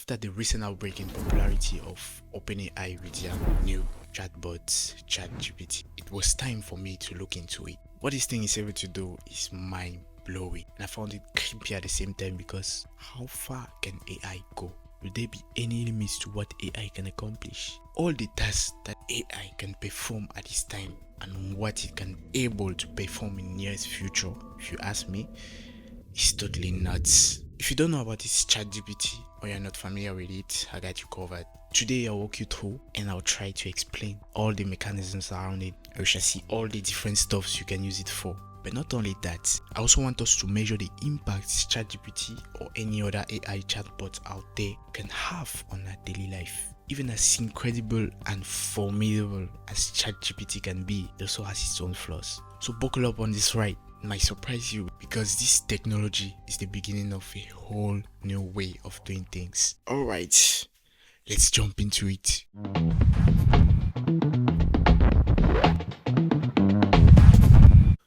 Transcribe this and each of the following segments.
After the recent outbreak in popularity of OpenAI with their new chatbot, ChatGPT, it was time for me to look into it. What this thing is able to do is mind-blowing, and I found it creepy at the same time because how far can AI go? Will there be any limits to what AI can accomplish? All the tasks that AI can perform at this time and what it can able to perform in nearest future, if you ask me, is totally nuts. If you don't know about this ChatGPT or you're not familiar with it, I got you covered. Today I'll walk you through and I'll try to explain all the mechanisms around it. We shall see all the different stuffs you can use it for. But not only that, I also want us to measure the impact ChatGPT or any other AI chatbot out there can have on our daily life. Even as incredible and formidable as ChatGPT can be, it also has its own flaws. So buckle up on this ride. It might surprise you because this technology is the beginning of a whole new way of doing things. Alright, let's jump into it.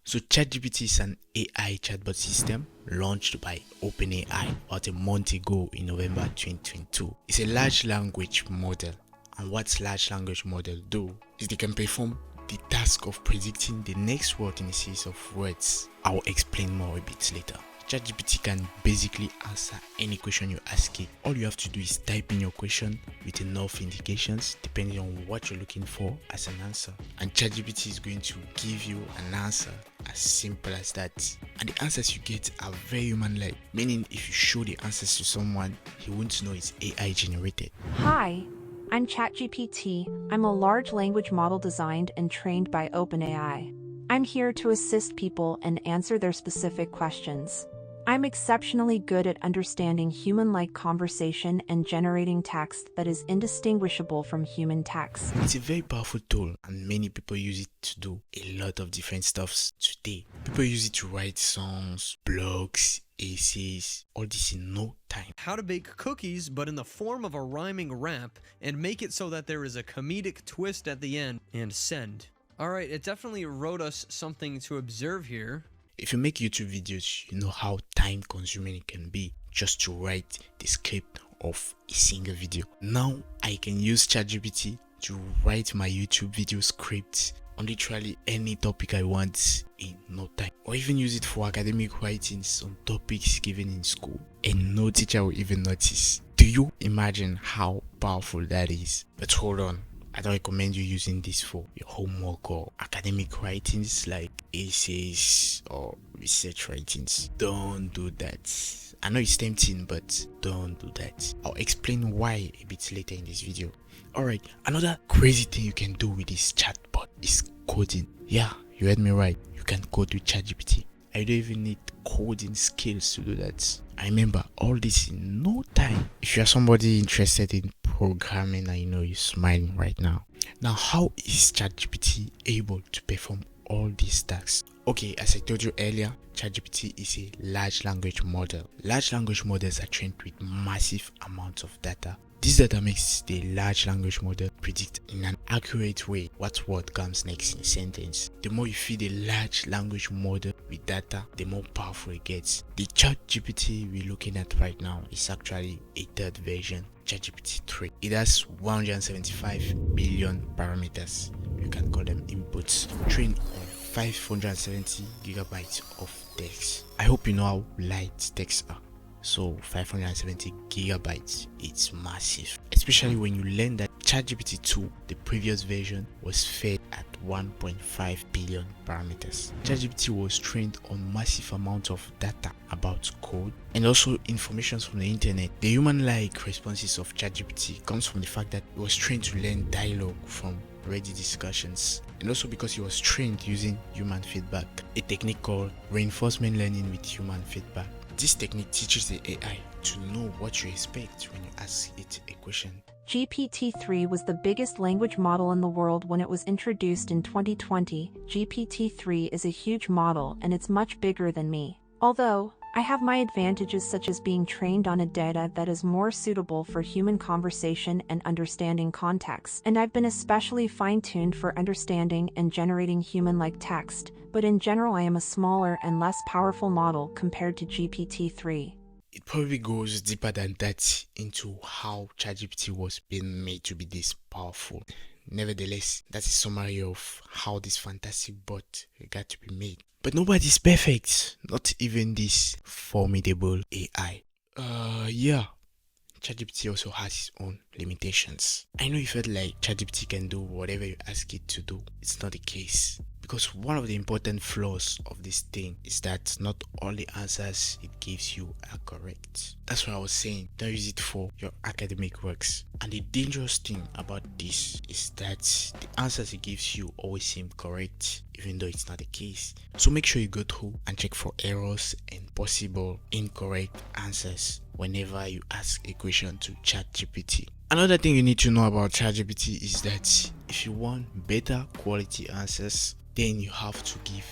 So ChatGPT is an AI chatbot system launched by OpenAI about a month ago in November 2022. It's a large language model, and what large language models do is they can perform the task of predicting the next word in a series of words. I'll explain more a bit later. ChatGPT can basically answer any question you ask it. All you have to do is type in your question with enough indications depending on what you're looking for as an answer. And ChatGPT is going to give you an answer as simple as that. And the answers you get are very human-like, meaning if you show the answers to someone, he won't know it's AI generated. Hi, I'm ChatGPT. I'm a large language model designed and trained by OpenAI. I'm here to assist people and answer their specific questions. I'm exceptionally good at understanding human-like conversation and generating text that is indistinguishable from human text. It's a very powerful tool and many people use it to do a lot of different stuffs today. People use it to write songs, blogs, essays, all this in no time. How to bake cookies but in the form of a rhyming rap and make it so that there is a comedic twist at the end, and send. Alright, it definitely wrote us something to observe here. If you make YouTube videos, you know how time consuming it can be just to write the script of a single video. Now I can use ChatGPT to write my YouTube video scripts on literally any topic I want in no time, or even use it for academic writings on topics given in school and no teacher will even notice. Do you imagine how powerful that is? But hold on, I don't recommend you using this for your homework or academic writings like essays or research writings. Don't do that. I know it's tempting, but don't do that. I'll explain why a bit later in this video. Alright, another crazy thing you can do with this chatbot is coding. Yeah, you heard me right. You can code with ChatGPT. I don't even need coding skills to do that. I remember all this in no time. If you're somebody interested in programming, I know you're smiling right now. Now, how is ChatGPT able to perform all these tasks? Okay, as I told you earlier, ChatGPT is a large language model. Large language models are trained with massive amounts of data. This data makes the large language model predict in an accurate way what word comes next in a sentence. The more you feed a large language model with data, the more powerful it gets. The ChatGPT we're looking at right now is actually a third version, ChatGPT 3. It has 175 billion parameters. You can call them inputs, trained on 570 gigabytes of text. I hope you know how light texts are. So 570 gigabytes, it's massive. Especially when you learn that ChatGPT 2, the previous version, was fed at 1.5 billion parameters. ChatGPT was trained on massive amounts of data about code and also information from the internet. The human-like responses of ChatGPT comes from the fact that it was trained to learn dialogue from Reddit discussions, and also because it was trained using human feedback, a technique called reinforcement learning with human feedback. This technique teaches the AI to know what you expect when you ask it a question. GPT-3 was the biggest language model in the world when it was introduced in 2020. GPT-3 is a huge model and it's much bigger than me. Although, I have my advantages such as being trained on a data that is more suitable for human conversation and understanding context, and I've been especially fine-tuned for understanding and generating human-like text, but in general I am a smaller and less powerful model compared to GPT-3. it probably goes deeper than that into how ChatGPT was being made to be this powerful. Nevertheless, that's a summary of how this fantastic bot got to be made. But nobody's perfect, not even this formidable AI. Yeah, ChatGPT also has its own limitations. I know you felt like ChatGPT can do whatever you ask it to do. It's not the case. Because one of the important flaws of this thing is that not all the answers it gives you are correct. That's why I was saying, don't use it for your academic works. And the dangerous thing about this is that the answers it gives you always seem correct, even though it's not the case. So make sure you go through and check for errors and possible incorrect answers whenever you ask a question to ChatGPT. Another thing you need to know about ChatGPT is that if you want better quality answers, then you have to give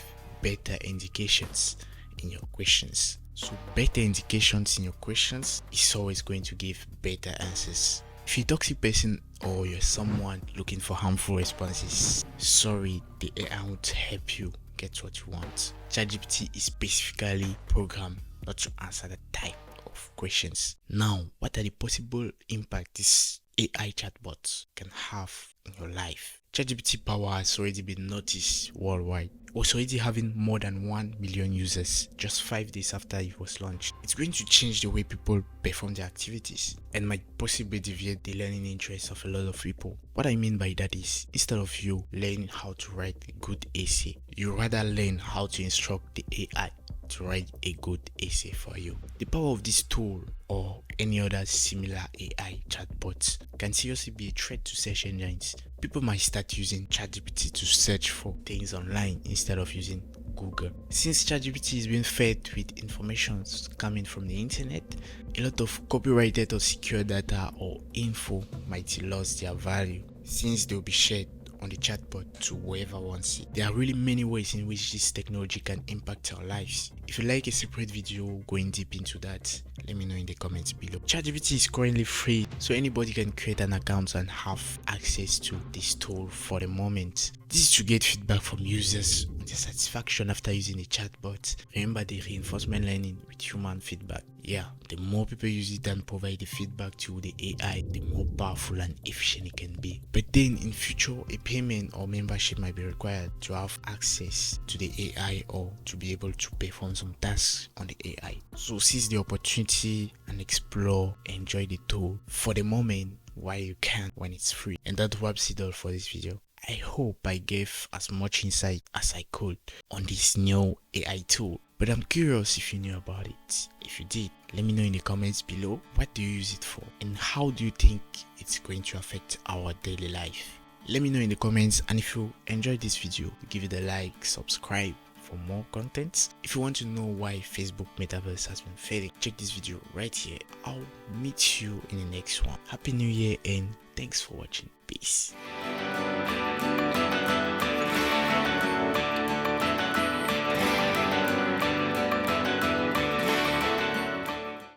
better indications in your questions. So better indications in your questions is always going to give better answers. If you're a toxic person or you're someone looking for harmful responses, sorry, the AI won't help you get what you want. ChatGPT is specifically programmed not to answer that type of questions. Now, what are the possible impacts this AI chatbots can have in your life? ChatGPT power has already been noticed worldwide. It was already having more than 1 million users just 5 days after it was launched. It's going to change the way people perform their activities and might possibly deviate the learning interests of a lot of people. What I mean by that is, instead of you learning how to write a good essay, you rather learn how to instruct the AI to write a good essay for you. The power of this tool or any other similar AI chatbots can seriously be a threat to search engines. People might start using ChatGPT to search for things online instead of using Google. Since ChatGPT is being fed with information coming from the internet, a lot of copyrighted or secure data or info might lose their value since they'll be shared on the chatbot to whoever wants it. There are really many ways in which this technology can impact our lives. If you like a separate video going deep into that, let me know in the comments below. ChatGPT is currently free, so anybody can create an account and have access to this tool for the moment. This is to get feedback from users on their satisfaction after using the chatbot. Remember the reinforcement learning with human feedback. Yeah, the more people use it and provide the feedback to the AI, the more powerful and efficient it can be. But then in future, a payment or membership might be required to have access to the AI or to be able to perform some tasks on the AI. So seize the opportunity and explore, enjoy the tool for the moment while you can when it's free. And that wraps it all for this video. I hope I gave as much insight as I could on this new AI tool. But I'm curious if you knew about it. If you did, let me know in the comments below. What do you use it for? And how do you think it's going to affect our daily life? Let me know in the comments, and if you enjoyed this video, give it a like, subscribe for more content. If you want to know why Facebook Metaverse has been failing, check this video right here. I'll meet you in the next one. Happy New Year and thanks for watching. Peace.